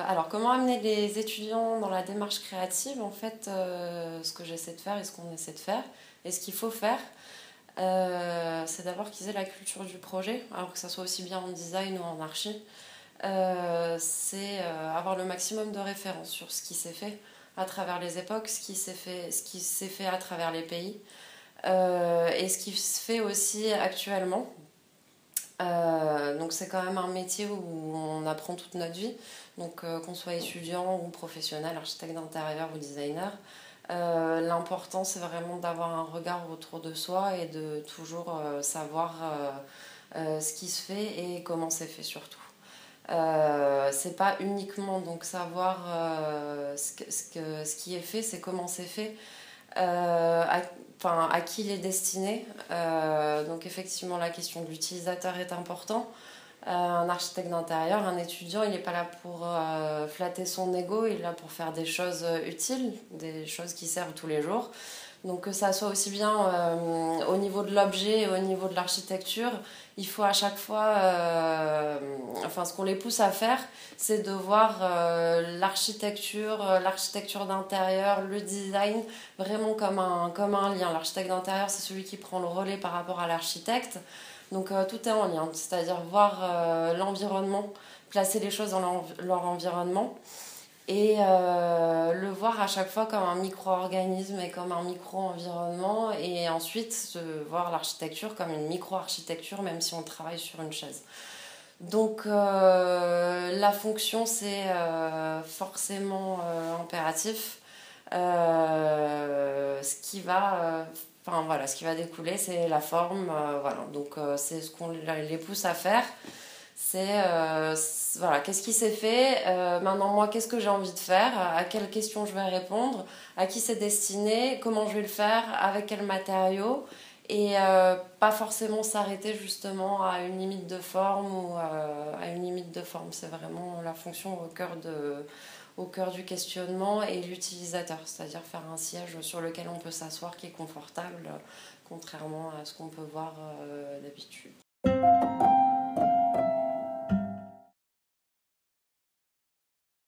Alors, comment amener les étudiants dans la démarche créative? En fait, ce que j'essaie de faire et ce qu'on essaie de faire, et ce qu'il faut faire, c'est d'abord qu'ils aient la culture du projet, alors que ça soit aussi bien en design ou en archi. C'est avoir le maximum de références sur ce qui s'est fait à travers les époques, ce qui s'est fait à travers les pays, et ce qui se fait aussi actuellement. Donc c'est quand même un métier où on apprend toute notre vie, donc qu'on soit étudiant ou professionnel, architecte d'intérieur ou designer. L'important c'est vraiment d'avoir un regard autour de soi et de toujours savoir ce qui se fait et comment c'est fait surtout. C'est pas uniquement donc savoir ce qui est fait, c'est comment c'est fait, à qui il est destiné. Donc effectivement la question de l'utilisateur est importante. Un architecte d'intérieur, un étudiant, il n'est pas là pour flatter son ego, il est là pour faire des choses utiles, des choses qui servent tous les jours. Donc que ça soit aussi bien au niveau de l'objet et au niveau de l'architecture, il faut à chaque fois, ce qu'on les pousse à faire, c'est de voir l'architecture d'intérieur, le design, vraiment comme un lien. L'architecte d'intérieur, c'est celui qui prend le relais par rapport à l'architecte. Donc tout est en lien, c'est-à-dire voir l'environnement, placer les choses dans leur environnement et le voir à chaque fois comme un micro-organisme et comme un micro-environnement et ensuite voir l'architecture comme une micro-architecture même si on travaille sur une chaise. Donc la fonction c'est forcément impératif. Ce qui va découler c'est la forme. Voilà. Donc c'est ce qu'on les pousse à faire. Voilà, qu'est-ce qui s'est fait, maintenant moi qu'est-ce que j'ai envie de faire, à quelles questions je vais répondre, à qui c'est destiné, comment je vais le faire, avec quels matériaux, et pas forcément s'arrêter justement à une limite de forme ou à une limite de forme. C'est vraiment la fonction au cœur du questionnement et l'utilisateur, c'est-à-dire faire un siège sur lequel on peut s'asseoir qui est confortable, contrairement à ce qu'on peut voir d'habitude.